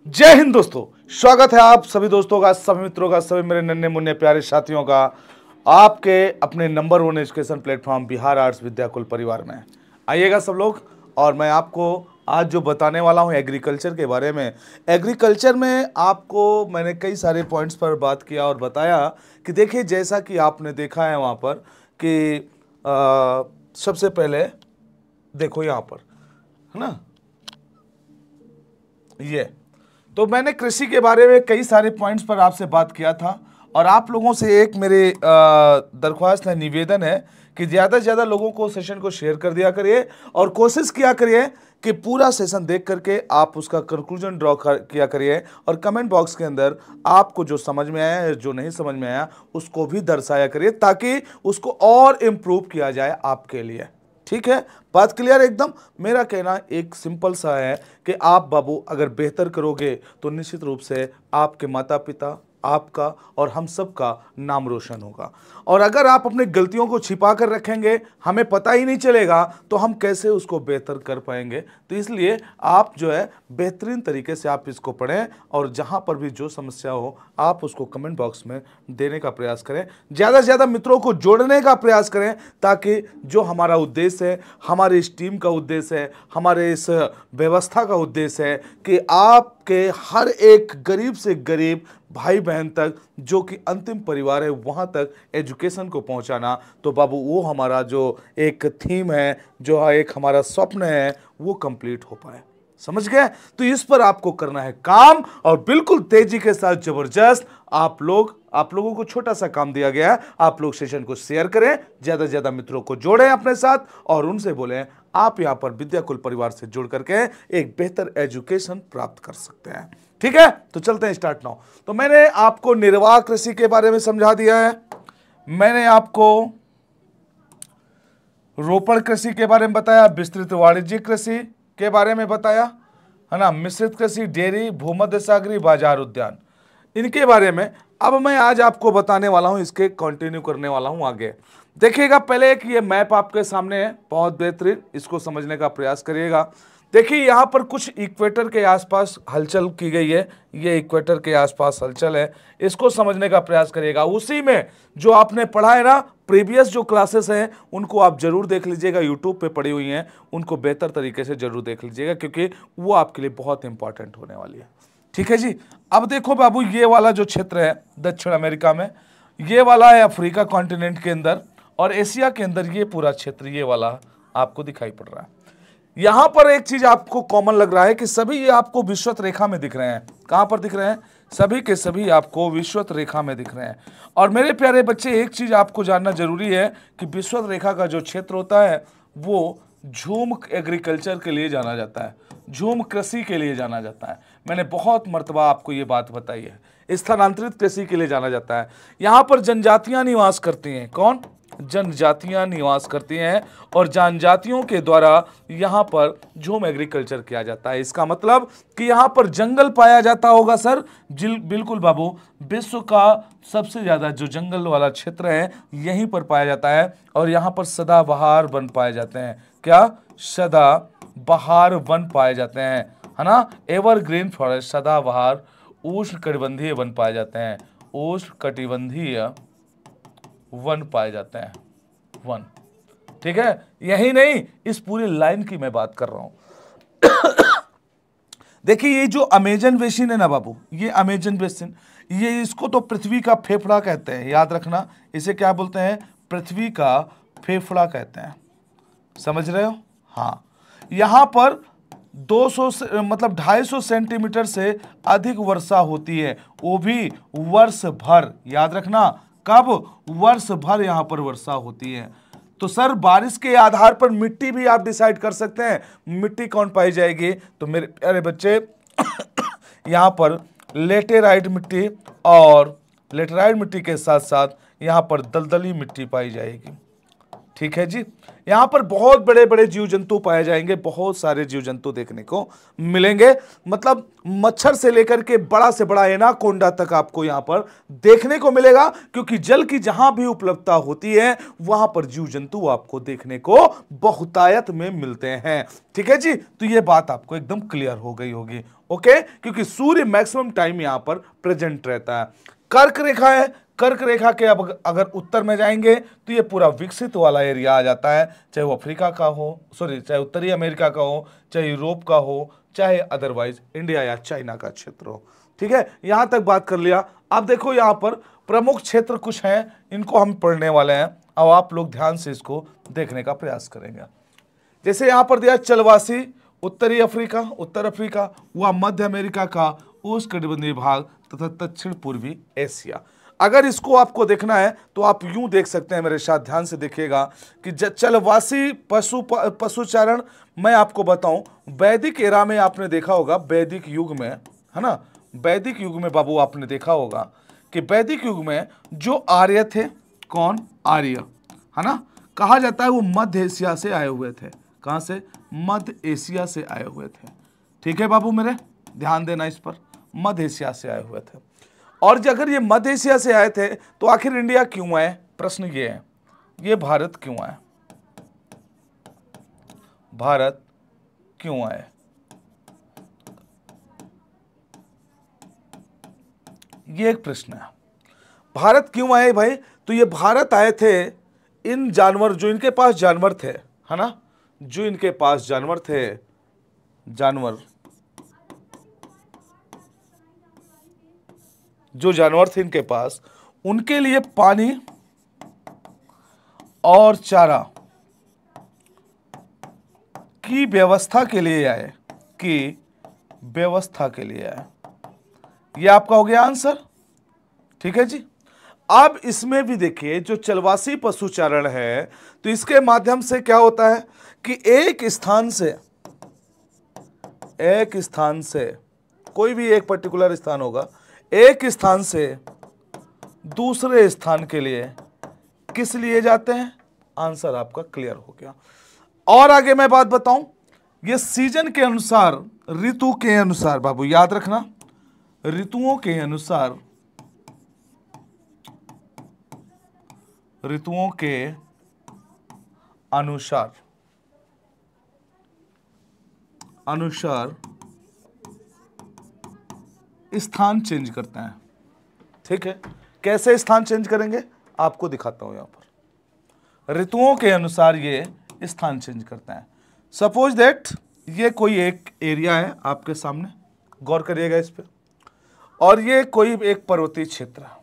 जय हिंद दोस्तों, स्वागत है आप सभी दोस्तों का, सभी मित्रों का, सभी मेरे नन्हे मुन्ने प्यारे साथियों का आपके अपने number 1 education platform Bihar arts Vidyakul परिवार में। आइएगा सब लोग। और मैं आपको आज जो बताने वाला हूं एग्रीकल्चर के बारे में। एग्रीकल्चर में आपको मैंने कई सारे पॉइंट्स पर बात किया और बताया कि देखिए, जैसा कि आपने देखा है वहाँ पर कि सबसे पहले देखो यहाँ पर, है ना, ये तो मैंने कृषि के बारे में कई सारे पॉइंट्स पर आपसे बात किया था। और आप लोगों से एक मेरे दरख्वास्त है, निवेदन है कि ज़्यादा से ज़्यादा लोगों को सेशन को शेयर कर दिया करिए और कोशिश किया करिए कि पूरा सेशन देख करके आप उसका कंक्लूजन ड्रॉ किया करिए और कमेंट बॉक्स के अंदर आपको जो समझ में आया है, जो नहीं समझ में आया, उसको भी दर्शाया करिए ताकि उसको और इम्प्रूव किया जाए आपके लिए। ठीक है, बात क्लियर एकदम। मेरा कहना एक सिंपल सा है कि आप बाबू अगर बेहतर करोगे तो निश्चित रूप से आपके माता पिता, आपका और हम सब का नाम रोशन होगा। और अगर आप अपनी गलतियों को छिपा कर रखेंगे, हमें पता ही नहीं चलेगा, तो हम कैसे उसको बेहतर कर पाएंगे। तो इसलिए आप जो है बेहतरीन तरीके से आप इसको पढ़ें और जहां पर भी जो समस्या हो आप उसको कमेंट बॉक्स में देने का प्रयास करें। ज़्यादा से ज़्यादा मित्रों को जोड़ने का प्रयास करें ताकि जो हमारा उद्देश्य है, हमारे इस टीम का उद्देश्य है, हमारे इस व्यवस्था का उद्देश्य है कि आपके हर एक गरीब से गरीब भाई बहन तक, जो कि अंतिम परिवार है, वहाँ तक एजुकेशन को पहुँचाना। तो बाबू वो हमारा जो एक थीम है, जो एक हमारा स्वप्न है, वो कंप्लीट हो पाए। समझ गए? तो इस पर आपको करना है काम और बिल्कुल तेजी के साथ जबरदस्त। आप लोगों को छोटा सा काम दिया गया है, आप लोग सेशन को शेयर करें, ज्यादा से ज्यादा मित्रों को जोड़ें अपने साथ और उनसे बोलें आप यहां पर विद्याकुल परिवार से जुड़ करके एक बेहतर एजुकेशन प्राप्त कर सकते हैं। ठीक है, तो चलते हैं स्टार्ट नाउ। तो मैंने आपको निर्वाह कृषि के बारे में समझा दिया है, मैंने आपको रोपण कृषि के बारे में बताया, विस्तृत वाणिज्यिक कृषि के बारे में बताया, है ना, मिश्रित कृषि, डेयरी, भूमध्य सागरीय, बाजार उद्यान, इनके बारे में अब मैं आज आपको बताने वाला हूं, इसके कंटिन्यू करने वाला हूं आगे। देखिएगा, पहले एक ये मैप आपके सामने है, बहुत बेहतरीन, इसको समझने का प्रयास करिएगा। देखिए यहाँ पर कुछ इक्वेटर के आसपास हलचल की गई है, ये इक्वेटर के आसपास हलचल है, इसको समझने का प्रयास करिएगा। उसी में जो आपने पढ़ा है ना, प्रीवियस जो क्लासेस हैं उनको आप जरूर देख लीजिएगा, यूट्यूब पे पड़ी हुई हैं, उनको बेहतर तरीके से जरूर देख लीजिएगा क्योंकि वो आपके लिए बहुत इंपॉर्टेंट होने वाली है। ठीक है जी। अब देखो बाबू, ये वाला जो क्षेत्र है दक्षिण अमेरिका में, ये वाला है अफ्रीका कॉन्टिनेंट के अंदर, और एशिया के अंदर ये पूरा क्षेत्र ये वाला आपको दिखाई पड़ रहा है। यहां पर एक चीज आपको कॉमन लग रहा है कि सभी ये आपको विषुवत रेखा में दिख रहे हैं। कहां पर दिख रहे हैं? सभी के सभी आपको विषुवत रेखा में दिख रहे हैं। और मेरे प्यारे बच्चे, एक चीज आपको जानना जरूरी है कि विषुवत रेखा का जो क्षेत्र होता है वो झूम एग्रीकल्चर के लिए जाना जाता है, झूम कृषि के लिए जाना जाता है। मैंने बहुत मर्तबा आपको ये बात बताई है। स्थानांतरित कृषि के लिए जाना जाता है। यहाँ पर जनजातियां निवास करती हैं। कौन? जनजातियां निवास करती हैं और जनजातियों के द्वारा यहाँ पर झूम एग्रीकल्चर किया जाता है। इसका मतलब कि यहाँ पर जंगल पाया जाता होगा सर। बिल्कुल बाबू, विश्व का सबसे ज्यादा जो जंगल वाला क्षेत्र है यहीं पर पाया जाता है और यहाँ पर सदाबहार वन पाए जाते हैं। क्या? सदाबहार वन पाए जाते हैं, है ना, एवरग्रीन फॉरेस्ट, सदाबहार उष्ण कटिबंधीय वन पाए जाते हैं, उष्ण कटिबंधीय वन पाए जाते हैं, वन। ठीक है, यही नहीं, इस पूरी लाइन की मैं बात कर रहा हूं। देखिए ये जो अमेजन बेसिन है ना बाबू, ये अमेजन बेसिन, ये इसको तो पृथ्वी का फेफड़ा कहते हैं, याद रखना। इसे क्या बोलते हैं? पृथ्वी का फेफड़ा कहते हैं। समझ रहे हो? हाँ, यहां पर 250 सेंटीमीटर से अधिक वर्षा होती है, वो भी वर्ष भर। याद रखना, कब? वर्ष भर यहां पर वर्षा होती है। तो सर बारिश के आधार पर मिट्टी भी आप डिसाइड कर सकते हैं, मिट्टी कौन पाई जाएगी। तो मेरे प्यारे बच्चे, यहां पर लेटेराइट मिट्टी और लेटेराइट मिट्टी के साथ साथ यहां पर दलदली मिट्टी पाई जाएगी। ठीक है जी। यहाँ पर बहुत बड़े बड़े जीव जंतु पाए जाएंगे, बहुत सारे जीव जंतु देखने को मिलेंगे। मतलब मच्छर से लेकर के बड़ा से बड़ा एनाकोंडा तक आपको यहाँ पर देखने को मिलेगा, क्योंकि जल की जहां भी उपलब्धता होती है वहां पर जीव जंतु आपको देखने को बहुतायत में मिलते हैं। ठीक है जी, तो ये बात आपको एकदम क्लियर हो गई होगी। ओके, क्योंकि सूर्य मैक्सिमम टाइम यहां पर प्रेजेंट रहता है। कर्क रेखा है, कर्क रेखा के अब अगर उत्तर में जाएंगे तो ये पूरा विकसित वाला एरिया आ जाता है, चाहे वो अफ्रीका का हो, चाहे उत्तरी अमेरिका का हो, चाहे यूरोप का हो, चाहे अदरवाइज इंडिया या चाइना का क्षेत्र हो। ठीक है, यहां तक बात कर लिया। अब देखो यहां पर प्रमुख क्षेत्र कुछ हैं, इनको हम पढ़ने वाले हैं। अब आप लोग ध्यान से इसको देखने का प्रयास करेंगे। जैसे यहां पर दिया चलवासी, उत्तरी अफ्रीका, उत्तर अफ्रीका व मध्य अमेरिका का उष्णकटिबंधीय भाग तथा दक्षिण पूर्वी एशिया। अगर इसको आपको देखना है तो आप यूं देख सकते हैं, मेरे साथ ध्यान से देखिएगा कि चलवासी पशुचारण, मैं आपको बताऊं वैदिक एरा में आपने देखा होगा, वैदिक युग में, है ना, वैदिक युग में बाबू आपने देखा होगा कि वैदिक युग में जो आर्य थे, कौन आर्य, है ना, कहा जाता है वो मध्य एशिया से आए हुए थे। कहां से? मध्य एशिया से आए हुए थे। ठीक है बाबू, मेरे ध्यान देना इस पर, मध्य एशिया से आए हुए थे। और अगर ये मध्य एशिया से आए थे तो आखिर इंडिया क्यों आए? प्रश्न ये है, ये भारत क्यों आए? भारत क्यों आए? ये एक प्रश्न है। भारत क्यों आए भाई? तो ये भारत आए थे इन जानवर, जो इनके पास जानवर थे, है ना, जो इनके पास जानवर थे, जानवर, जो जानवर थे इनके पास, उनके लिए पानी और चारा की व्यवस्था के लिए आए, की व्यवस्था के लिए आए। ये आपका हो गया आंसर। ठीक है जी। अब इसमें भी देखिए, जो चलवासी पशुचारण है तो इसके माध्यम से क्या होता है कि एक स्थान से कोई भी एक पर्टिकुलर स्थान होगा, एक स्थान से दूसरे स्थान के लिए किस लिए जाते हैं? आंसर आपका क्लियर हो गया। और आगे मैं बात बताऊं, ये सीजन के अनुसार, ऋतु के अनुसार, बाबू याद रखना, ऋतुओं के अनुसार, ऋतुओं के अनुसार स्थान चेंज करते हैं। ठीक है, कैसे स्थान चेंज करेंगे आपको दिखाता हूं। यहां पर ऋतुओं के अनुसार ये स्थान चेंज करते हैं। सपोज दैट ये कोई एक एरिया है आपके सामने, गौर करिएगा इस पे, और ये कोई एक पर्वतीय क्षेत्र है।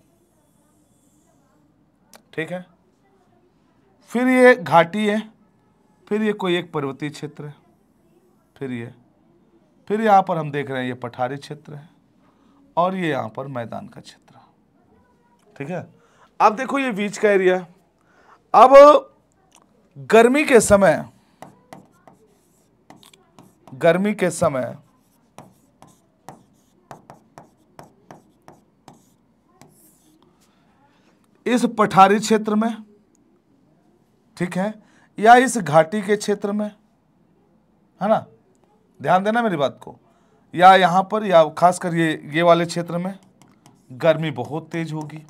ठीक है, फिर ये घाटी है, फिर ये कोई एक पर्वतीय क्षेत्र है, फिर यहां पर हम देख रहे हैं ये पठारी क्षेत्र है, और ये यहां पर मैदान का क्षेत्र है। ठीक है, अब देखो ये बीच का एरिया है। अब गर्मी के समय इस पठारी क्षेत्र में, ठीक है, या इस घाटी के क्षेत्र में, है ना, ध्यान देना मेरी बात को, या यहां पर, या खासकर ये वाले क्षेत्र में गर्मी बहुत तेज होगी।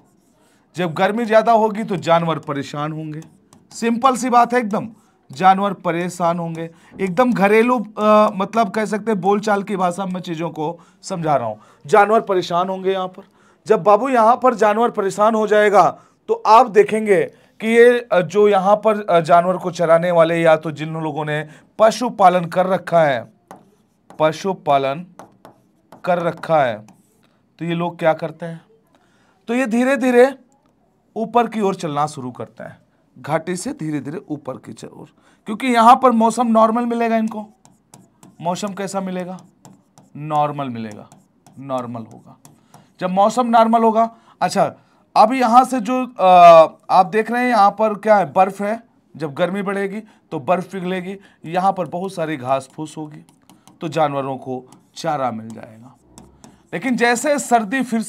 जब गर्मी ज्यादा होगी तो जानवर परेशान होंगे। सिंपल सी बात है एकदम, जानवर परेशान होंगे। एकदम घरेलू मतलब कह सकते हैं, बोलचाल की भाषा में चीजों को समझा रहा हूं। जानवर परेशान होंगे यहां पर। जब बाबू यहां पर जानवर परेशान हो जाएगा तो आप देखेंगे कि ये जो यहां पर जानवर को चराने वाले, या तो जिन लोगों ने पशुपालन कर रखा है, तो ये लोग क्या करते हैं, तो ये धीरे धीरे ऊपर की ओर चलना शुरू करते हैं, घाटी से धीरे धीरे ऊपर की ओर, क्योंकि यहां पर मौसम नॉर्मल मिलेगा इनको। मौसम कैसा मिलेगा? नॉर्मल मिलेगा, नॉर्मल होगा। जब मौसम नॉर्मल होगा, अच्छा, अब यहां से जो आप देख रहे हैं यहां पर क्या है, बर्फ है। जब गर्मी बढ़ेगी तो बर्फ पिघलेगी, यहां पर बहुत सारी घास फूस होगी, तो जानवरों को चारा मिल जाएगा। लेकिन जैसे सर्दी फिर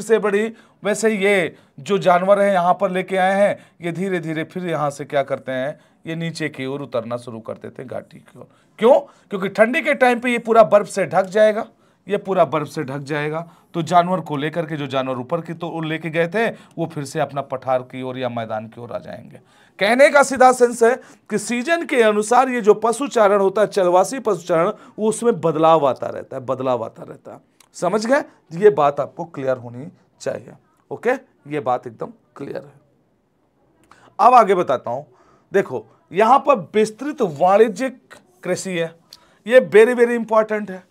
से बढ़ी, वैसे ये जो जानवर हैं यहाँ पर लेके आए हैं, ये धीरे धीरे फिर यहाँ से क्या करते हैं, ये नीचे की ओर उतरना शुरू कर देते हैं, घाटी की ओर। क्यों? क्योंकि ठंडी के टाइम पे ये पूरा बर्फ से ढक जाएगा, ये पूरा बर्फ से ढक जाएगा, तो जानवर को लेकर के, जो जानवर ऊपर की तो लेके गए थे, वो फिर से अपना पठार की ओर या मैदान की ओर आ जाएंगे। कहने का सीधा सेंस है कि सीजन के अनुसार ये जो पशुचारण होता है, चलवासी पशुचारण, वो उसमें बदलाव आता रहता है, बदलाव आता रहता है। समझ गए? ये बात आपको क्लियर होनी चाहिए। ओके, ये बात एकदम क्लियर है। अब आगे बताता हूं। देखो यहां पर विस्तृत वाणिज्यिक कृषि है, ये वेरी वेरी इंपॉर्टेंट है।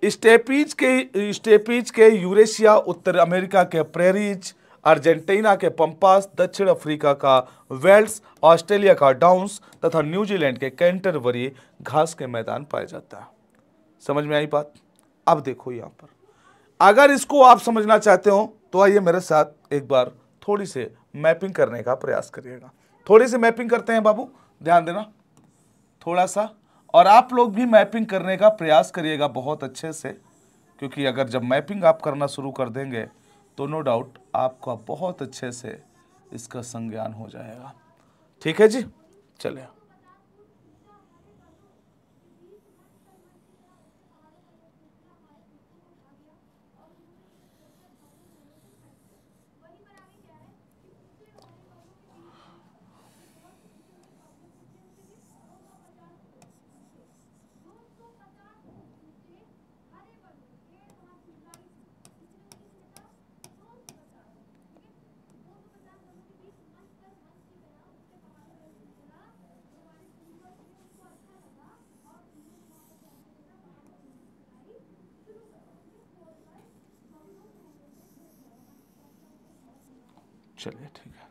स्टेपीज के यूरेशिया, उत्तर अमेरिका के प्रेरीज, अर्जेंटीना के पंपास, दक्षिण अफ्रीका का वेल्स, ऑस्ट्रेलिया का डाउन्स तथा न्यूजीलैंड के कैंटरबरी घास के मैदान पाए जाता है। समझ में आई बात? अब देखो यहां पर, अगर इसको आप समझना चाहते हो तो आइए मेरे साथ एक बार थोड़ी सी मैपिंग करने का प्रयास करिएगा। थोड़ी सी मैपिंग करते हैं बाबू, ध्यान देना थोड़ा सा, और आप लोग भी मैपिंग करने का प्रयास करिएगा बहुत अच्छे से, क्योंकि अगर जब मैपिंग आप करना शुरू कर देंगे तो नो डाउट आपका बहुत अच्छे से इसका संज्ञान हो जाएगा। ठीक है जी, चलिए। चलिए ठीक है।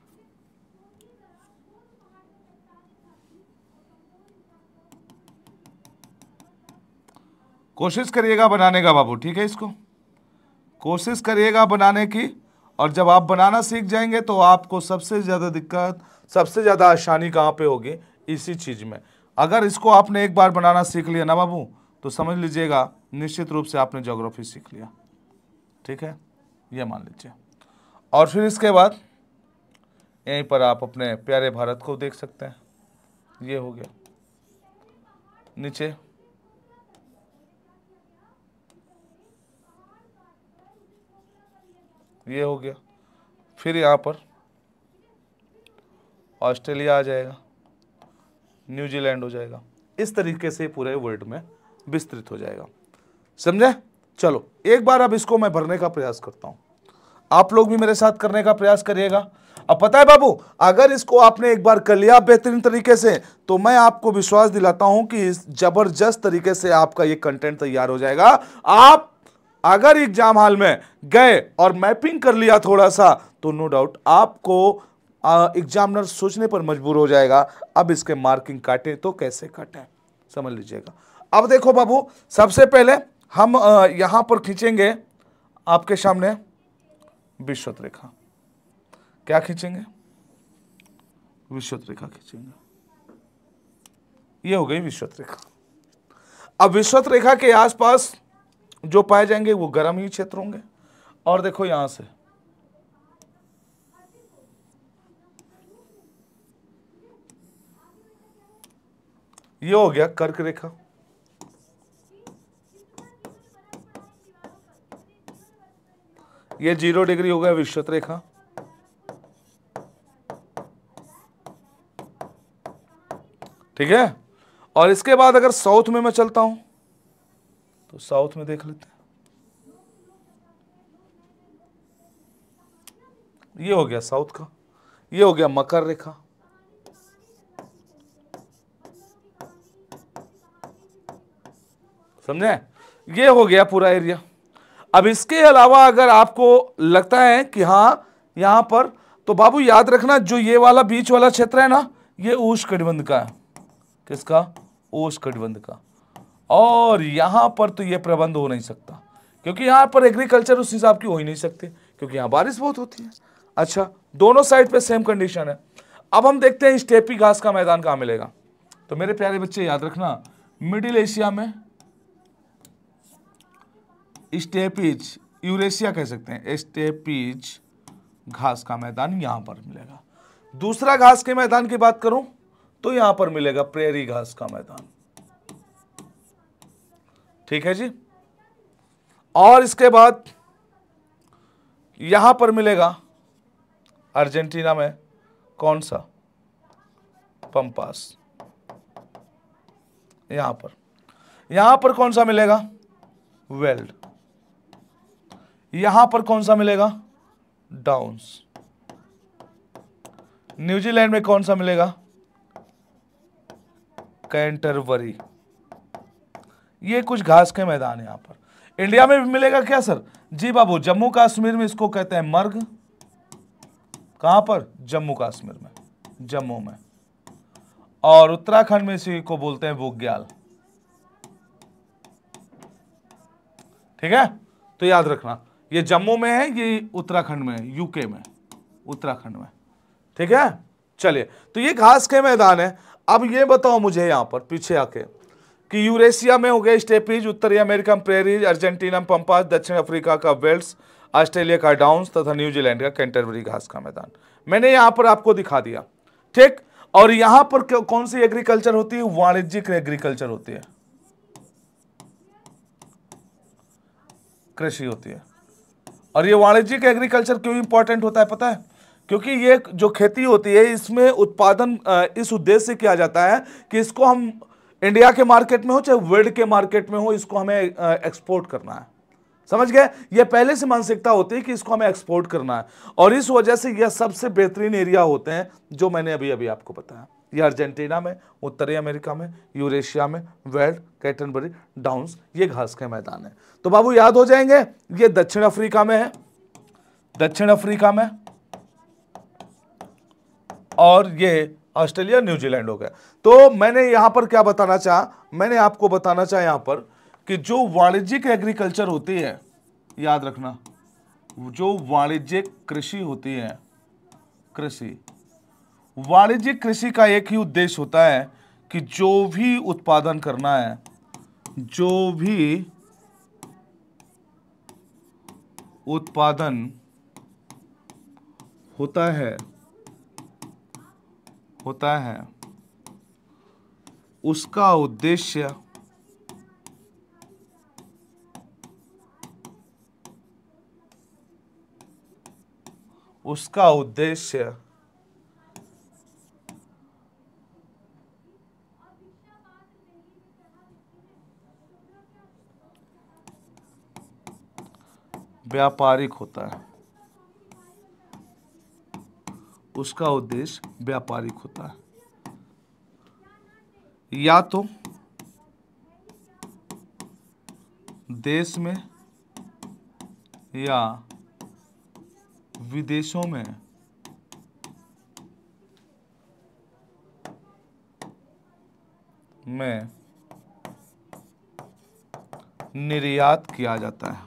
कोशिश करिएगा बनाने का बाबू, ठीक है, इसको कोशिश करिएगा बनाने की, और जब आप बनाना सीख जाएंगे तो आपको सबसे ज़्यादा दिक्कत, सबसे ज़्यादा आसानी कहाँ पे होगी? इसी चीज़ में। अगर इसको आपने एक बार बनाना सीख लिया ना बाबू, तो समझ लीजिएगा निश्चित रूप से आपने ज्योग्राफी सीख लिया। ठीक है, ये मान लीजिए। और फिर इसके बाद यहीं पर आप अपने प्यारे भारत को देख सकते हैं। ये हो गया नीचे, ये हो गया, फिर यहाँ पर ऑस्ट्रेलिया आ जाएगा, न्यूजीलैंड हो जाएगा। इस तरीके से पूरे वर्ल्ड में विस्तृत हो जाएगा। समझे? चलो एक बार अब इसको मैं भरने का प्रयास करता हूं, आप लोग भी मेरे साथ करने का प्रयास करिएगा। अब पता है बाबू, अगर इसको आपने एक बार कर लिया बेहतरीन तरीके से, तो मैं आपको विश्वास दिलाता हूं कि इस जबरदस्त तरीके से आपका ये कंटेंट तैयार हो जाएगा। आप अगर एग्जाम हॉल में गए और मैपिंग कर लिया थोड़ा सा, तो नो डाउट आपको एग्जामिनर सोचने पर मजबूर हो जाएगा, अब इसके मार्किंग काटे तो कैसे काटे, समझ लीजिएगा। अब देखो बाबू, सबसे पहले हम यहां पर खींचेंगे आपके सामने विषुवत रेखा। क्या खींचेंगे? विषुवत रेखा खींचेंगे। ये हो गई विषुवत रेखा। अब विषुवत रेखा के आसपास जो पाए जाएंगे वो गर्म ही क्षेत्र होंगे। और देखो यहां से ये हो गया कर्क रेखा, ये 0 डिग्री हो गया विषुवत रेखा। ठीक है, और इसके बाद अगर साउथ में मैं चलता हूं तो साउथ में देख लेते हैं, ये हो गया साउथ का, ये हो गया मकर रेखा। समझे? ये हो गया पूरा एरिया। अब इसके अलावा अगर आपको लगता है कि हाँ यहां पर, तो बाबू याद रखना जो ये वाला बीच वाला क्षेत्र है ना, ये उष्णकटिबंध का है। किसका? उष्णकटिबंध का। और यहां पर तो ये प्रबंध हो नहीं सकता, क्योंकि यहां पर एग्रीकल्चर उस हिसाब की हो ही नहीं सकती, क्योंकि यहां बारिश बहुत होती है। अच्छा, दोनों साइड पे सेम कंडीशन है। अब हम देखते हैं स्टेपी घास का मैदान कहां मिलेगा। तो मेरे प्यारे बच्चे याद रखना, मिडिल एशिया में स्टेपीज, यूरेशिया कह सकते हैं, स्टेपीज घास का मैदान यहां पर मिलेगा। दूसरा घास के मैदान की बात करूं तो यहां पर मिलेगा प्रेरी घास का मैदान। ठीक है जी। और इसके बाद यहां पर मिलेगा अर्जेंटीना में कौन सा, पंपास। यहां पर कौन सा मिलेगा, वेल्ड। यहां पर कौन सा मिलेगा, डाउन्स। न्यूजीलैंड में कौन सा मिलेगा, कैंटरबरी। ये कुछ घास के मैदान है यहां पर। इंडिया में भी मिलेगा क्या सर, जी बाबू, जम्मू कश्मीर में इसको कहते हैं मर्ग। कहां पर, जम्मू कश्मीर में, जम्मू में। और उत्तराखंड में इसी को बोलते हैं बुग्याल। ठीक है, तो याद रखना ये जम्मू में है, ये उत्तराखंड में है, यूके में, उत्तराखंड में। ठीक है, चलिए, तो ये घास के मैदान है। अब ये बताओ मुझे यहां पर पीछे आके कि यूरेशिया में हो गए स्टेपीज, उत्तरी अमेरिका में प्रेरीज, अर्जेंटीना में पंपास, दक्षिण अफ्रीका का वेल्ड्स, ऑस्ट्रेलिया का डाउन्स तथा न्यूजीलैंड का कैंटरबरी घास का मैदान मैंने यहां पर आपको दिखा दिया। ठीक, और यहां पर कौन सी एग्रीकल्चर होती है, वाणिज्यिक एग्रीकल्चर होती है, कृषि होती है। और ये वाणिज्यिक एग्रीकल्चर क्यों इंपॉर्टेंट होता है पता है, क्योंकि ये जो खेती होती है इसमें उत्पादन इस उद्देश्य से किया जाता है कि इसको हम इंडिया के मार्केट में हो चाहे वर्ल्ड के मार्केट में हो, इसको हमें एक्सपोर्ट करना है। समझ गए, ये पहले से मानसिकता होती है कि इसको हमें एक्सपोर्ट करना है। और इस वजह से यह सबसे बेहतरीन एरिया होते हैं जो मैंने अभी अभी आपको बताया। ये अर्जेंटीना में, उत्तरी अमेरिका में, यूरेशिया में, वेल्ड, कैंटरबरी, डाउन्स, ये घास के मैदान है। तो बाबू याद हो जाएंगे, ये दक्षिण अफ्रीका में है, दक्षिण अफ्रीका में, और ये ऑस्ट्रेलिया, न्यूजीलैंड हो गया। तो मैंने यहां पर क्या बताना चाहा, मैंने आपको बताना चाहा यहां पर कि जो वाणिज्यिक एग्रीकल्चर होती है, याद रखना, जो वाणिज्यिक कृषि होती है, कृषि, वाणिज्यिक कृषि का एक ही उद्देश्य होता है कि जो भी उत्पादन करना है, जो भी उत्पादन होता है उसका उद्देश्य व्यापारिक होता है, उसका उद्देश्य व्यापारिक होता है। या तो देश में या विदेशों में निर्यात किया जाता है।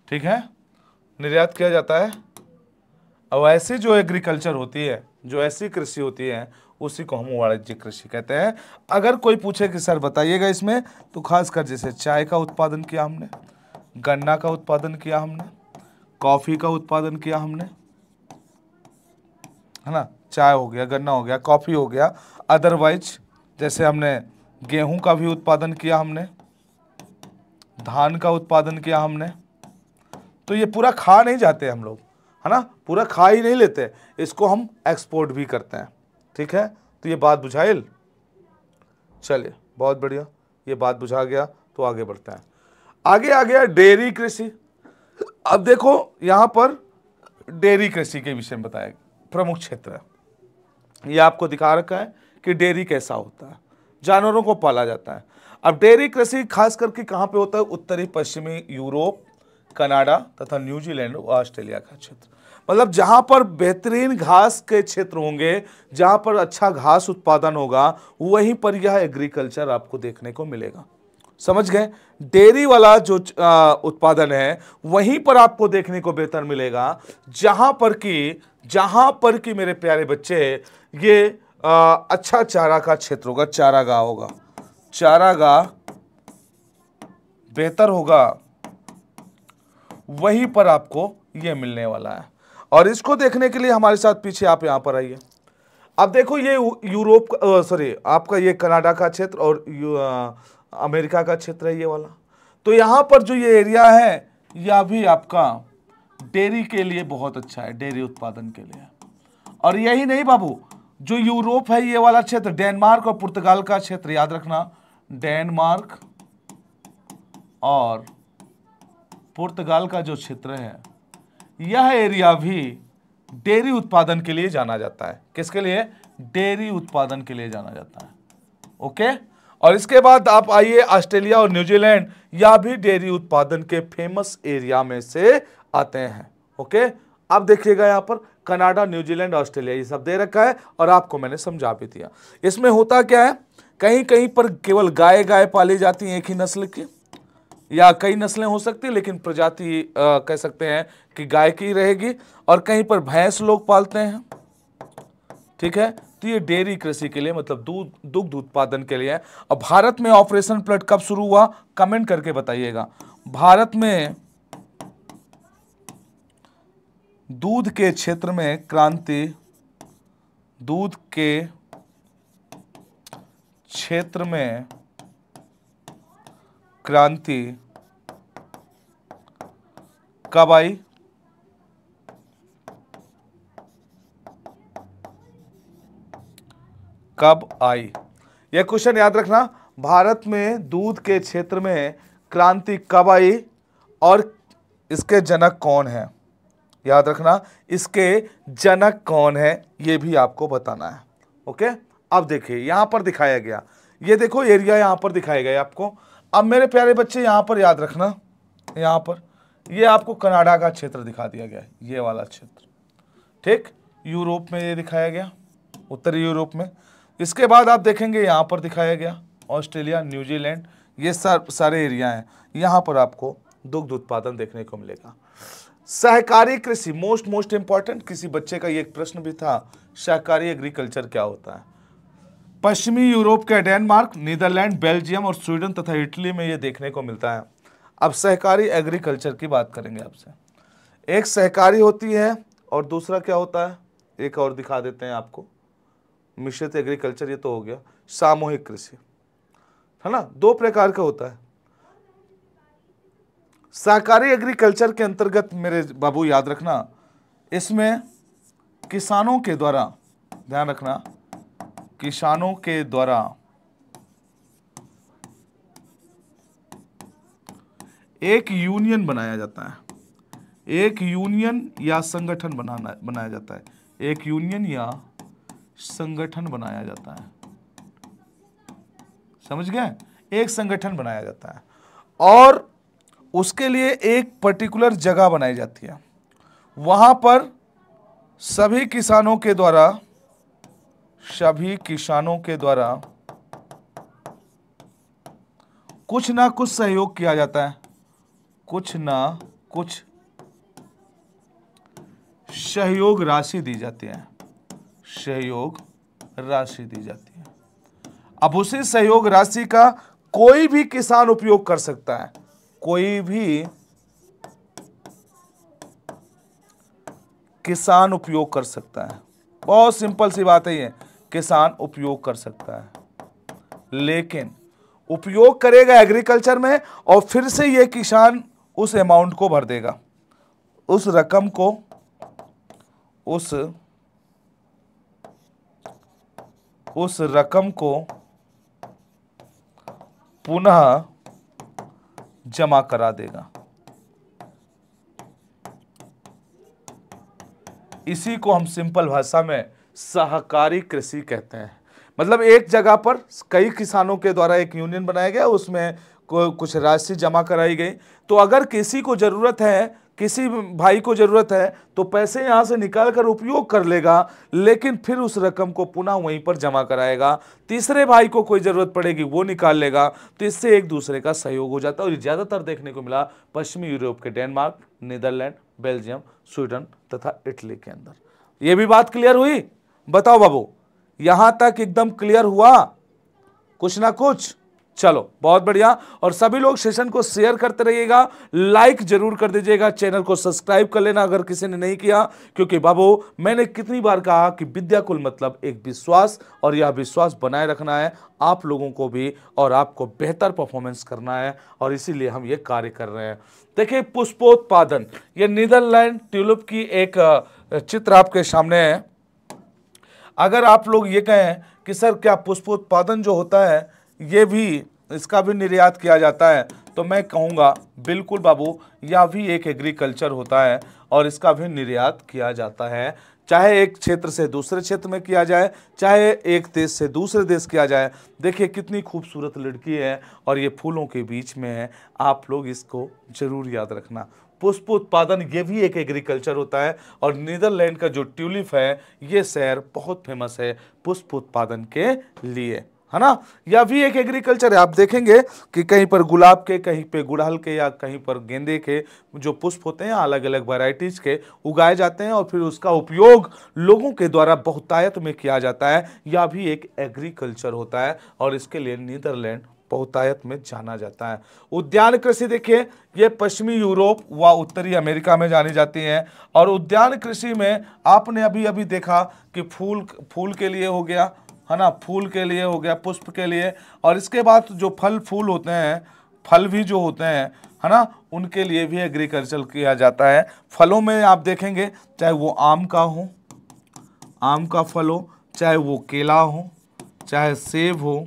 ठीक है, निर्यात किया जाता है। अब ऐसी जो एग्रीकल्चर होती है, जो ऐसी कृषि होती है, उसी को हम वाणिज्यिक कृषि कहते हैं। अगर कोई पूछे कि सर बताइएगा इसमें, तो खासकर जैसे चाय का उत्पादन किया हमने, गन्ना का उत्पादन किया हमने, कॉफ़ी का उत्पादन किया हमने, है ना, चाय हो गया, गन्ना हो गया, कॉफ़ी हो गया। अदरवाइज जैसे हमने गेहूं का भी उत्पादन किया हमने, धान का उत्पादन किया हमने। तो ये पूरा खा नहीं जाते हम लोग, है ना, पूरा खा ही नहीं लेते, इसको हम एक्सपोर्ट भी करते हैं। ठीक है, तो ये बात बुझाइल। चलिए, बहुत बढ़िया, ये बात बुझा गया, तो आगे बढ़ते हैं। आगे आ गया डेयरी कृषि। अब देखो यहां पर डेयरी कृषि के विषय में बताया, प्रमुख क्षेत्र है। ये आपको दिखा रखा है कि डेयरी कैसा होता है, जानवरों को पाला जाता है। अब डेयरी कृषि खास करके कहां पे होता है, उत्तरी पश्चिमी यूरोप, कनाडा तथा न्यूजीलैंड और ऑस्ट्रेलिया का क्षेत्र। मतलब जहां पर बेहतरीन घास के क्षेत्र होंगे, जहां पर अच्छा घास उत्पादन होगा, वहीं पर यह एग्रीकल्चर आपको देखने को मिलेगा। समझ गए, डेयरी वाला जो उत्पादन है वहीं पर आपको देखने को बेहतर मिलेगा, जहां पर कि मेरे प्यारे बच्चे, ये अच्छा चारा का क्षेत्र होगा, चारागाह होगा, चारागाह बेहतर होगा वहीं पर आपको ये मिलने वाला है। और इसको देखने के लिए हमारे साथ पीछे आप यहां पर आइए। अब देखो ये यूरोप सॉरी आपका ये कनाडा का क्षेत्र और अमेरिका का क्षेत्र है ये वाला। तो यहां पर जो ये एरिया है यह भी आपका डेयरी के लिए बहुत अच्छा है, डेयरी उत्पादन के लिए। और यही नहीं बाबू, जो यूरोप है ये वाला क्षेत्र, डेनमार्क और पुर्तगाल का क्षेत्र, याद रखना डेनमार्क और पुर्तगाल का जो क्षेत्र है यह एरिया भी डेयरी उत्पादन के लिए जाना जाता है। किसके लिए? डेयरी उत्पादन के लिए जाना जाता है। ओके। और इसके बाद आप आइए ऑस्ट्रेलिया और न्यूजीलैंड, यह भी डेयरी उत्पादन के फेमस एरिया में से आते हैं। ओके। अब देखिएगा यहां पर कनाडा, न्यूजीलैंड, ऑस्ट्रेलिया ये सब दे रखा है और आपको मैंने समझा भी दिया। इसमें होता क्या है, कहीं कहीं पर केवल गाय पाली जाती है एक ही नस्ल की, या कई नस्लें हो सकती है लेकिन प्रजाति कह सकते हैं कि गाय की रहेगी, और कहीं पर भैंस लोग पालते हैं। ठीक है। तो ये डेयरी कृषि के लिए मतलब दुग्ध उत्पादन के लिए है। और भारत में ऑपरेशन फ्लड कब शुरू हुआ, कमेंट करके बताइएगा। भारत में दूध के क्षेत्र में क्रांति, दूध के क्षेत्र में क्रांति कब आई? कब आई? यह क्वेश्चन याद रखना। भारत में दूध के क्षेत्र में क्रांति कब आई और इसके जनक कौन है? याद रखना, इसके जनक कौन है ये भी आपको बताना है। ओके। अब देखिए यहां पर दिखाया गया, ये देखो एरिया यहां पर दिखाया गया आपको। अब मेरे प्यारे बच्चे यहां पर याद रखना, यहां पर ये आपको कनाडा का क्षेत्र दिखा दिया गया है, ये वाला क्षेत्र। ठीक। यूरोप में ये दिखाया गया, उत्तरी यूरोप में। इसके बाद आप देखेंगे यहां पर दिखाया गया ऑस्ट्रेलिया, न्यूजीलैंड, ये सारे एरिया हैं। यहां पर आपको दुग्ध उत्पादन देखने को मिलेगा। सहकारी कृषि मोस्ट इंपॉर्टेंट, किसी बच्चे का ये एक प्रश्न भी था, सहकारी एग्रीकल्चर क्या होता है? पश्चिमी यूरोप के डेनमार्क, नीदरलैंड, बेल्जियम और स्वीडन तथा इटली में ये देखने को मिलता है। अब सहकारी एग्रीकल्चर की बात करेंगे आपसे। एक सहकारी होती है और दूसरा क्या होता है, एक और दिखा देते हैं आपको, मिश्रित एग्रीकल्चर ये तो हो गया, सामूहिक कृषि है ना, दो प्रकार का होता है। सहकारी एग्रीकल्चर के अंतर्गत मेरे बाबू याद रखना, इसमें किसानों के द्वारा, ध्यान रखना, किसानों के द्वारा एक यूनियन बनाया जाता है, एक यूनियन या संगठन बनाया जाता है, एक यूनियन या संगठन बनाया जाता है। समझ गए? एक संगठन बनाया जाता है और उसके लिए एक पर्टिकुलर जगह बनाई जाती है। वहां पर सभी किसानों के द्वारा कुछ ना कुछ सहयोग किया जाता है, कुछ ना कुछ सहयोग राशि दी जाती है, सहयोग राशि दी जाती है। अब उसी सहयोग राशि का कोई भी किसान उपयोग कर सकता है, कोई भी किसान उपयोग कर सकता है। बहुत सिंपल सी बात है ये, किसान उपयोग कर सकता है, लेकिन उपयोग करेगा एग्रीकल्चर में और फिर से ये किसान उस अमाउंट को भर देगा, उस रकम को, उस रकम को पुनः जमा करा देगा। इसी को हम सिंपल भाषा में सहकारी कृषि कहते हैं। मतलब एक जगह पर कई किसानों के द्वारा एक यूनियन बनाया गया, उसमें कुछ राशि जमा कराई गई, तो अगर किसी को जरूरत है, किसी भाई को जरूरत है तो पैसे यहां से निकाल कर उपयोग कर लेगा, लेकिन फिर उस रकम को पुनः वहीं पर जमा कराएगा। तीसरे भाई को कोई जरूरत पड़ेगी वो निकाल लेगा, तो इससे एक दूसरे का सहयोग हो जाता है। और ज्यादातर देखने को मिला पश्चिमी यूरोप के डेनमार्क, नीदरलैंड, बेल्जियम, स्वीडन तथा इटली के अंदर। ये भी बात क्लियर हुई? बताओ बाबू, यहां तक एकदम क्लियर हुआ? कुछ ना कुछ चलो बहुत बढ़िया। और सभी लोग सेशन को शेयर करते रहिएगा, लाइक जरूर कर दीजिएगा, चैनल को सब्सक्राइब कर लेना अगर किसी ने नहीं किया, क्योंकि बाबू मैंने कितनी बार कहा कि विद्याकुल मतलब एक विश्वास, और यह विश्वास बनाए रखना है आप लोगों को भी, और आपको बेहतर परफॉर्मेंस करना है, और इसीलिए हम ये कार्य कर रहे हैं। देखिए पुष्पोत्पादन, ये नीदरलैंड ट्यूलिप की एक चित्र आपके सामने है। अगर आप लोग ये कहें कि सर क्या पुष्पोत्पादन जो होता है ये भी, इसका भी निर्यात किया जाता है, तो मैं कहूँगा बिल्कुल बाबू, यह भी एक एग्रीकल्चर होता है और इसका भी निर्यात किया जाता है। चाहे एक क्षेत्र से दूसरे क्षेत्र में किया जाए, चाहे एक देश से दूसरे देश किया जाए। देखिए कितनी खूबसूरत लड़की है और ये फूलों के बीच में है, आप लोग इसको जरूर याद रखना। पुष्प उत्पादन ये भी एक एग्रीकल्चर होता है, और नीदरलैंड का जो ट्यूलिप है ये शहर बहुत फेमस है पुष्प उत्पादन के लिए, है ना। यह भी एक एग्रीकल्चर है। आप देखेंगे कि कहीं पर गुलाब के, कहीं पे गुड़हल के, या कहीं पर गेंदे के जो पुष्प होते हैं अलग अलग वैरायटीज के उगाए जाते हैं, और फिर उसका उपयोग लोगों के द्वारा बहुतायत में किया जाता है। यह भी एक एग्रीकल्चर होता है और इसके लिए नीदरलैंड बहुतायत में जाना जाता है। उद्यान कृषि देखिए, ये पश्चिमी यूरोप व उत्तरी अमेरिका में जानी जाती है। और उद्यान कृषि में आपने अभी अभी देखा कि फूल के लिए हो गया, है ना, फूल के लिए हो गया, पुष्प के लिए, और इसके बाद जो फल फूल होते हैं, फल भी जो होते हैं, है ना, उनके लिए भी एग्रीकल्चर किया जाता है। फलों में आप देखेंगे चाहे वो आम का हो, आम का फल हो, चाहे वो केला हो, चाहे सेब हो,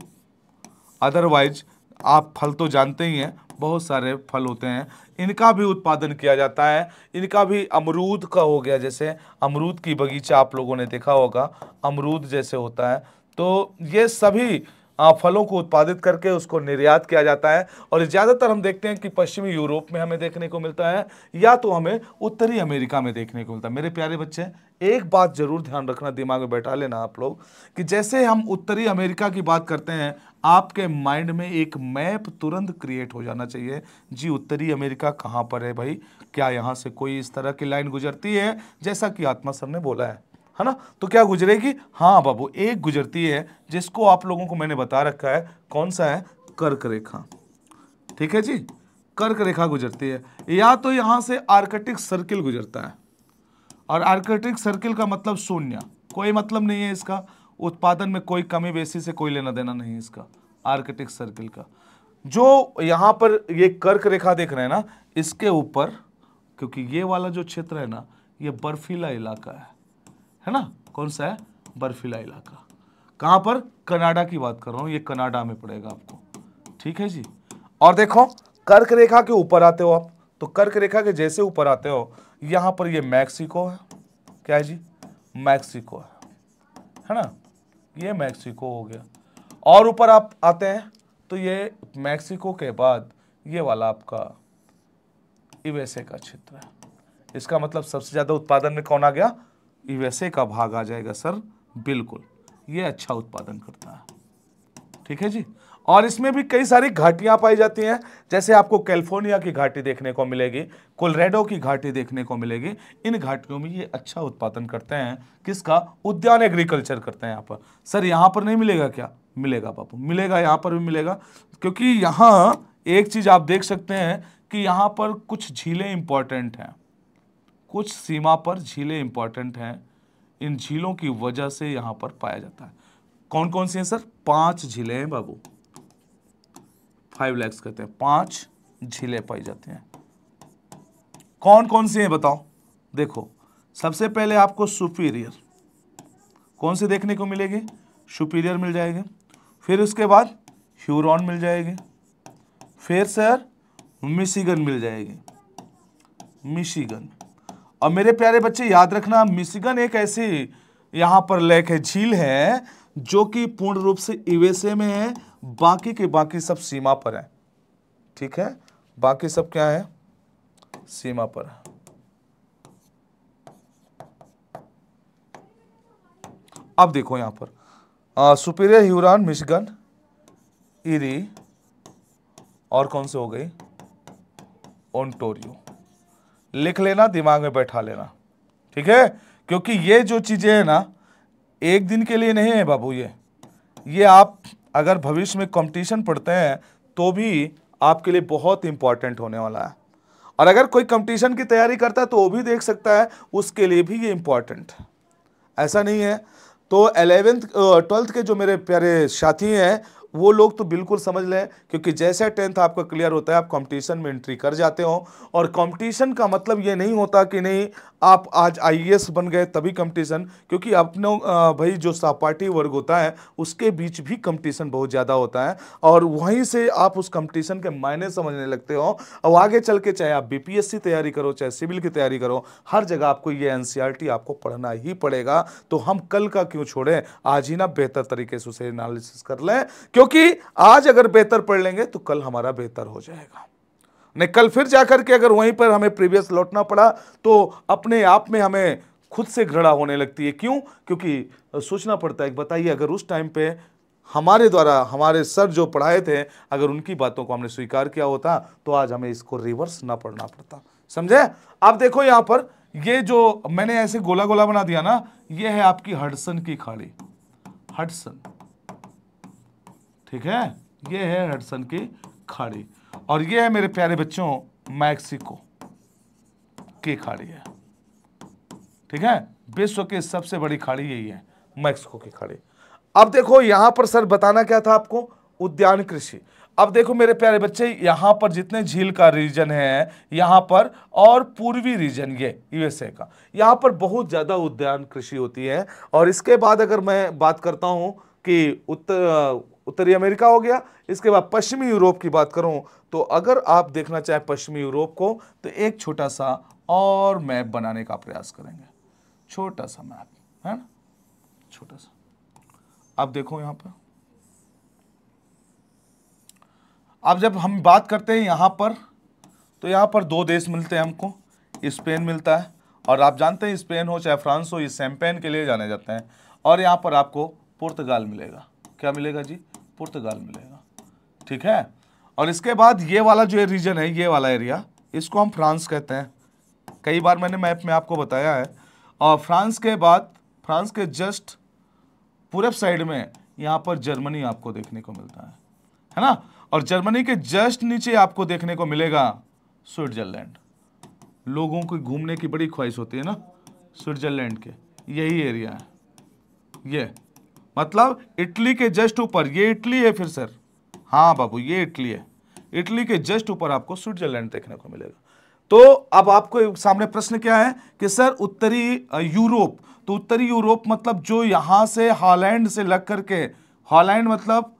अदरवाइज आप फल तो जानते ही हैं, बहुत सारे फल होते हैं, इनका भी उत्पादन किया जाता है। इनका भी, अमरूद का हो गया, जैसे अमरूद की बगीचा आप लोगों ने देखा होगा, अमरूद जैसे होता है, तो ये सभी फलों को उत्पादित करके उसको निर्यात किया जाता है। और ज़्यादातर हम देखते हैं कि पश्चिमी यूरोप में हमें देखने को मिलता है, या तो हमें उत्तरी अमेरिका में देखने को मिलता है। मेरे प्यारे बच्चे, एक बात जरूर ध्यान रखना, दिमाग में बैठा लेना आप लोग, कि जैसे हम उत्तरी अमेरिका की बात करते हैं, आपके माइंड में एक मैप तुरंत क्रिएट हो जाना चाहिए। जी उत्तरी अमेरिका कहाँ पर है भाई, क्या यहाँ से कोई इस तरह की लाइन गुजरती है जैसा कि आत्मा सर ने बोला है ना। तो क्या गुजरेगी? हाँ बाबू, एक गुजरती है जिसको आप लोगों को मैंने बता रखा है, कौन सा है, कर्क रेखा। ठीक है जी, कर्क रेखा गुजरती है, या तो यहाँ से आर्कटिक सर्किल गुजरता है, और आर्कटिक सर्किल का मतलब शून्य, कोई मतलब नहीं है इसका, उत्पादन में कोई कमी बेसी से कोई लेना देना नहीं है इसका, आर्कटिक सर्किल का। जो यहाँ पर ये कर्क रेखा देख रहे हैं ना, इसके ऊपर, क्योंकि ये वाला जो क्षेत्र है ना, ये बर्फीला इलाका है ना। कौन सा है? बर्फीला इलाका। कहाँ पर? कनाडा की बात कर रहा हूँ, ये कनाडा में पड़ेगा आपको। ठीक है जी। और देखो कर्क रेखा के ऊपर आते हो आप, तो कर्क रेखा के जैसे ऊपर आते हो, यहाँ पर ये मैक्सिको है। क्या है जी? मैक्सिको है ना, ये मैक्सिको हो गया। और ऊपर आप आते हैं तो ये मैक्सिको के बाद ये वाला आपका यूएसए का क्षेत्र है। इसका मतलब सबसे ज्यादा उत्पादन में कौन आ गया? यूएसए का भाग आ जाएगा सर, बिल्कुल, ये अच्छा उत्पादन करता है। ठीक है जी। और इसमें भी कई सारी घाटियां पाई जाती हैं, जैसे आपको कैलिफोर्निया की घाटी देखने को मिलेगी, कोलोराडो की घाटी देखने को मिलेगी। इन घाटियों में ये अच्छा उत्पादन करते हैं। किसका? उद्यान एग्रीकल्चर करते हैं यहाँ पर। सर यहाँ पर नहीं मिलेगा क्या? मिलेगा बाबू, मिलेगा, यहाँ पर भी मिलेगा, क्योंकि यहाँ एक चीज आप देख सकते हैं कि यहाँ पर कुछ झीलें इंपॉर्टेंट हैं, कुछ सीमा पर झीलें इंपॉर्टेंट हैं। इन झीलों की वजह से यहाँ पर पाया जाता है। कौन कौन सी हैं सर? 5 झीलें हैं बाबू, 5 लैक्स कहते हैं, 5 झीलें पाई जाती हैं। कौन कौन सी हैं बताओ? देखो, सबसे पहले आपको सुपीरियर, कौन सी देखने को मिलेगी? सुपीरियर मिल जाएगी। फिर उसके बाद ह्यूरॉन मिल जाएगी। फिर सर मिशिगन मिल जाएगी, मिशिगन। और मेरे प्यारे बच्चे याद रखना, मिशिगन एक ऐसी यहाँ पर लेक है, झील है, जो कि पूर्ण रूप से यूएसए में है, बाकी के बाकी सब सीमा पर है। ठीक है, बाकी सब क्या है? सीमा पर है। अब देखो यहाँ पर सुपीरियर, ह्यूरॉन, मिशिगन, इरी, और कौन से हो गई? ओंटारियो। लिख लेना, दिमाग में बैठा लेना। ठीक है, क्योंकि ये जो चीजें हैं ना, एक दिन के लिए नहीं है बाबू, ये आप अगर भविष्य में कंपटीशन पढ़ते हैं तो भी आपके लिए बहुत इंपॉर्टेंट होने वाला है। और अगर कोई कंपटीशन की तैयारी करता है तो वो भी देख सकता है, उसके लिए भी ये इंपॉर्टेंट है, ऐसा नहीं है। तो 11th 12th के जो मेरे प्यारे साथी हैं वो लोग तो बिल्कुल समझ लें, क्योंकि जैसे 10th आपका क्लियर होता है आप कंपटीशन में एंट्री कर जाते हो। और कंपटीशन का मतलब ये नहीं होता कि नहीं आप आज आईएएस बन गए तभी कंपटीशन, क्योंकि अपने भाई जो सहपाठी वर्ग होता है उसके बीच भी कंपटीशन बहुत ज़्यादा होता है, और वहीं से आप उस कंपटीशन के मायने समझने लगते हो। और आगे चल के चाहे आप बीपीएससी तैयारी करो, चाहे सिविल की तैयारी करो, हर जगह आपको ये एनसीईआरटी आपको पढ़ना ही पड़ेगा। तो हम कल का क्यों छोड़ें, आज ही ना बेहतर तरीके से उसे एनालिसिस कर लें, क्योंकि आज अगर बेहतर पढ़ लेंगे तो कल हमारा बेहतर हो जाएगा। नहीं कल फिर जाकर के अगर वहीं पर हमें प्रीवियस लौटना पड़ा तो अपने आप में हमें खुद से घृणा होने लगती है। क्यों? क्योंकि सोचना पड़ता है कि बताइए अगर उस टाइम पे हमारे द्वारा हमारे सर जो पढ़ाए थे अगर उनकी बातों को हमने स्वीकार किया होता तो आज हमें इसको रिवर्स ना पढ़ना पड़ता। समझे? आप देखो यहां पर ये जो मैंने ऐसे गोला गोला बना दिया ना, ये है आपकी हडसन की खाड़ी, हडसन, ठीक है, ये है हडसन की खाड़ी। और ये है मेरे प्यारे बच्चों मैक्सिको की खाड़ी है, ठीक है, विश्व की सबसे बड़ी खाड़ी यही है, मैक्सिको की खाड़ी। अब देखो यहां पर सर बताना क्या था आपको, उद्यान कृषि। अब देखो मेरे प्यारे बच्चे यहां पर जितने झील का रीजन है यहां पर और पूर्वी रीजन ये यूएसए का, यहां पर बहुत ज्यादा उद्यान कृषि होती है। और इसके बाद अगर मैं बात करता हूं कि उत्तरी अमेरिका हो गया, इसके बाद पश्चिमी यूरोप की बात करूं तो अगर आप देखना चाहें पश्चिमी यूरोप को तो एक छोटा सा और मैप बनाने का प्रयास करेंगे, छोटा सा मैप है ना, छोटा सा। अब देखो यहां पर, अब जब हम बात करते हैं यहां पर तो यहां पर दो देश मिलते हैं हमको, स्पेन मिलता है, और आप जानते हैं स्पेन हो चाहे फ्रांस हो ये शैंपेन के लिए जाने जाते हैं। और यहां पर आपको पुर्तगाल मिलेगा, क्या मिलेगा जी, पुर्तगाल मिलेगा, ठीक है। और इसके बाद ये वाला जो रीजन है, ये वाला एरिया, इसको हम फ्रांस कहते हैं, कई बार मैंने मैप में आपको बताया है। और फ्रांस के बाद फ्रांस के जस्ट पूरब साइड में यहाँ पर जर्मनी आपको देखने को मिलता है ना। और जर्मनी के जस्ट नीचे आपको देखने को मिलेगा स्विट्जरलैंड। लोगों को घूमने की बड़ी ख्वाहिश होती है ना स्विट्जरलैंड के, यही एरिया है ये, मतलब इटली के जस्ट ऊपर, ये इटली है फिर सर, हाँ बाबू ये इटली है, इटली के जस्ट ऊपर आपको स्विट्जरलैंड देखने को मिलेगा। तो अब आपको सामने प्रश्न क्या है कि सर उत्तरी यूरोप, तो उत्तरी यूरोप मतलब जो यहां से हॉलैंड से लग करके, हॉलैंड मतलब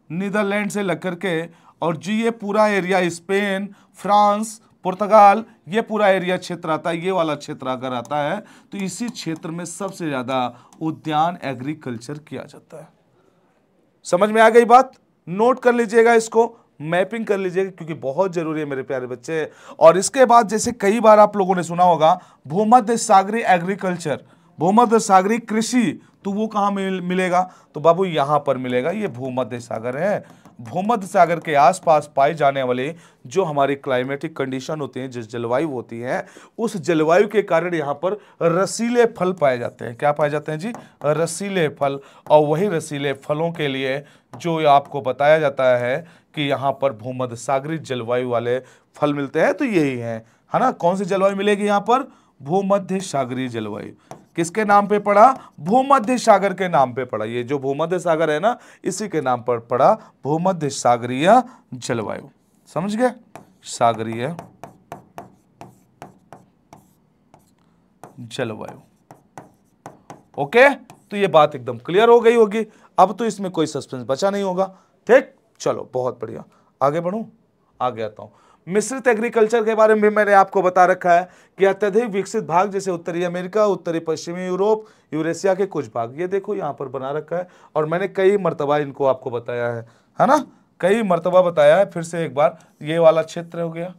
नीदरलैंड से लग करके, और जी ये पूरा एरिया स्पेन, फ्रांस, पुर्तगाल, ये पूरा एरिया क्षेत्र आता है, ये वाला क्षेत्र अगर आता है तो इसी क्षेत्र में सबसे ज्यादा उद्यान एग्रीकल्चर किया जाता है। समझ में आ गई बात? नोट कर लीजिएगा, इसको मैपिंग कर लीजिएगा क्योंकि बहुत जरूरी है मेरे प्यारे बच्चे। और इसके बाद जैसे कई बार आप लोगों ने सुना होगा भूमध्य सागरीय एग्रीकल्चर, भूमध्य सागरीय कृषि, तो वो कहाँ मिलेगा, तो बाबू यहां पर मिलेगा, ये भूमध्य सागर है। भूमध्य सागर के आसपास पाए जाने वाले जो हमारी क्लाइमेटिक कंडीशन होती हैं, जिस जलवायु होती है, उस जलवायु के कारण यहाँ पर रसीले फल पाए जाते हैं। क्या पाए जाते हैं जी? रसीले फल। और वही रसीले फलों के लिए जो आपको बताया जाता है कि यहाँ पर भूमध्य सागरीय जलवायु वाले फल मिलते हैं, तो यही है ना। कौन सी जलवायु मिलेगी यहाँ पर? भूमध्य सागरीय जलवायु। किसके नाम पे पड़ा? भूमध्य सागर के नाम पे पड़ा। ये जो भूमध्य सागर है ना, इसी के नाम पर पड़ा भूमध्य सागरीय जलवायु। समझ गए? सागरीय जलवायु। ओके, तो ये बात एकदम क्लियर हो गई होगी। अब तो इसमें कोई सस्पेंस बचा नहीं होगा। ठीक, चलो बहुत बढ़िया, आगे बढ़ूं, आगे आता हूं। मिश्रित एग्रीकल्चर के बारे में मैंने आपको बता रखा है कि अत्यधिक विकसित भाग जैसे उत्तरी अमेरिका, उत्तरी पश्चिमी यूरोप, यूरेशिया के कुछ भाग, ये देखो यहाँ पर बना रखा है। और मैंने कई मर्तबा इनको आपको बताया है ना, कई मर्तबा बताया है। फिर से एक बार, ये वाला क्षेत्र हो गया,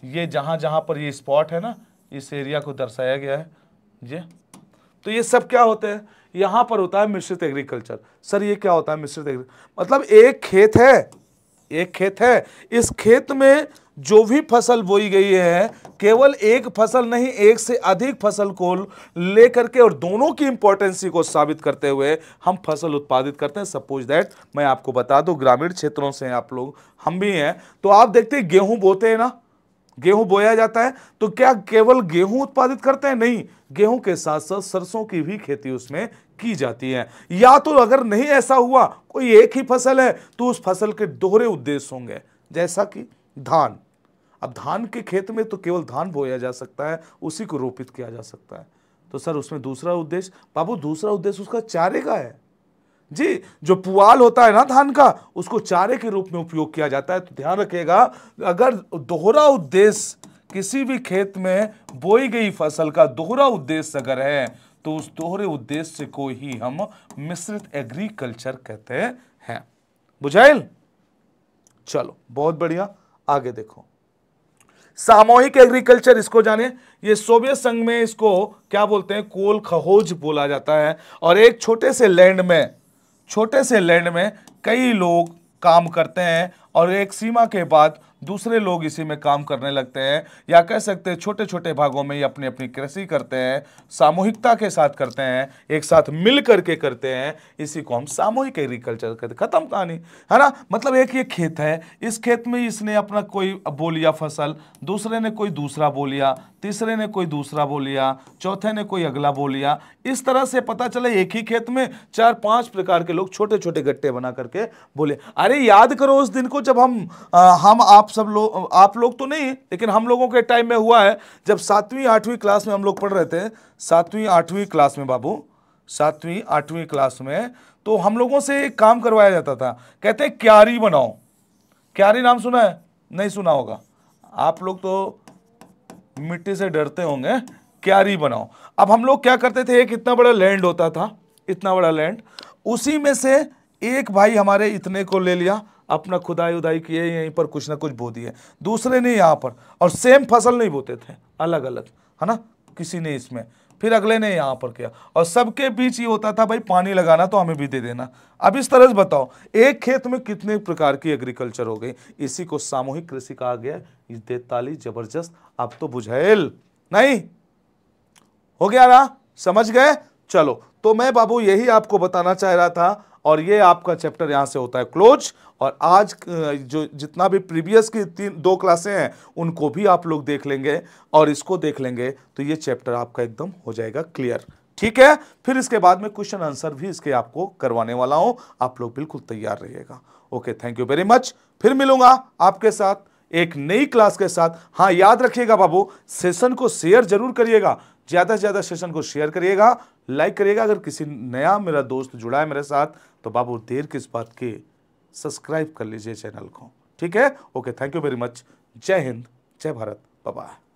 ये जहाँ जहाँ पर ये स्पॉट है ना, इस एरिया को दर्शाया गया है ये। तो ये सब क्या होते हैं? यहाँ पर होता है मिश्रित एग्रीकल्चर। सर ये क्या होता है मिश्रित एग्रीकल्चर? मतलब एक खेत है, एक खेत है, इस खेत में जो भी फसल बोई गई है केवल एक फसल नहीं, एक से अधिक फसल को लेकर के और दोनों की इंपॉर्टेंसी को साबित करते हुए हम फसल उत्पादित करते हैं। सपोज दैट मैं आपको बता दूं, ग्रामीण क्षेत्रों से आप लोग, हम भी हैं, तो आप देखते हैं गेहूं बोते हैं ना, गेहूं बोया जाता है, तो क्या केवल गेहूं उत्पादित करते हैं? नहीं, गेहूं के साथ साथ सरसों की भी खेती उसमें की जाती है। या तो अगर नहीं ऐसा हुआ, कोई एक ही फसल है, तो उस फसल के दोहरे उद्देश्य होंगे, जैसा कि धान। अब धान के खेत में तो केवल धान बोया जा सकता है, उसी को रोपित किया जा सकता है। तो सर उसमें दूसरा उद्देश्य, बाबू दूसरा उद्देश्य उसका चारे का है जी। जो पुआल होता है ना धान का, उसको चारे के रूप में उपयोग किया जाता है। तो ध्यान रखिएगा, अगर दोहरा उद्देश्य किसी भी खेत में बोई गई फसल का दोहरा उद्देश्य अगर है, तो उस दोहरे उद्देश्य को ही हम मिश्रित एग्रीकल्चर कहते हैं। बुझाइल? चलो बहुत बढ़िया, आगे देखो। सामूहिक एग्रीकल्चर, इसको जाने, ये सोवियत संघ में इसको क्या बोलते हैं? कोल खहोज बोला जाता है। और एक छोटे से लैंड में कई लोग काम करते हैं और एक सीमा के बाद दूसरे लोग इसी में काम करने लगते हैं, या कह सकते हैं छोटे छोटे भागों में ये अपनी अपनी कृषि करते हैं, सामूहिकता के साथ करते हैं, एक साथ मिल करके करते हैं। इसी को हम सामूहिक एग्रीकल्चर कहते हैं। खत्म कहानी, है ना। मतलब एक ये खेत है, इस खेत में इसने अपना कोई बो लिया फसल, दूसरे ने कोई दूसरा बो लिया, तीसरे ने कोई दूसरा बो लिया, चौथे ने कोई अगला बो लिया। इस तरह से पता चला एक ही खेत में 4-5 प्रकार के लोग छोटे छोटे गट्टे बना करके बोले। अरे याद करो उस दिन को जब हम आप लोग तो नहीं, लेकिन हम लोगों के टाइम में हुआ है, जब 7वीं 8वीं क्लास में हम लोग पढ़ रहे थे, 7वीं 8वीं क्लास में बाबू, 7वीं 8वीं क्लास में, तो हम लोगों से एक काम करवाया जाता था, कहते हैं क्यारी बनाओ। क्यारी नाम सुना है? नहीं सुना होगा, आप लोग तो मिट्टी से डरते होंगे। क्यारी बनाओ। अब हम लोग क्या करते थे, एक इतना बड़ा लैंड होता था, इतना बड़ा लैंड, उसी में से एक भाई हमारे इतने को ले लिया, अपना खुदाई उदाई किए, यहीं पर कुछ ना कुछ बो दिए, दूसरे ने यहाँ पर, और सेम फसल नहीं बोते थे, अलग अलग, है ना, किसी ने इसमें, फिर अगले ने यहाँ पर किया, और सबके बीच ये होता था भाई पानी लगाना तो हमें भी दे देना। अब इस तरह से बताओ एक खेत में कितने प्रकार की एग्रीकल्चर हो गई। इसी को सामूहिक कृषि कहा गया। इस 43 जबरदस्त। अब तो बुझाइल नहीं हो गया ना, समझ गए? चलो, तो मैं बाबू यही आपको बताना चाह रहा था, और ये आपका चैप्टर यहां से होता है क्लोज। और आज जो जितना भी प्रीवियस की 2 क्लासें हैं उनको भी आप लोग देख लेंगे और इसको देख लेंगे, तो ये चैप्टर आपका एकदम हो जाएगा क्लियर। ठीक है, फिर इसके बाद में क्वेश्चन आंसर भी इसके आपको करवाने वाला हूं, आप लोग बिल्कुल तैयार रहिएगा। Okay, thank you very much. फिर मिलूंगा आपके साथ एक नई क्लास के साथ। हाँ, याद रखिएगा बाबू, सेशन को शेयर जरूर करिएगा, ज्यादा से ज्यादा सेशन को शेयर करिएगा, लाइक करिएगा। अगर किसी नया मेरा दोस्त जुड़ा है मेरे साथ, तो बाबू देर किस बात की, सब्सक्राइब कर लीजिए चैनल को। ठीक है, okay, thank you very much. जय हिंद, जय भारत, बाय बाय।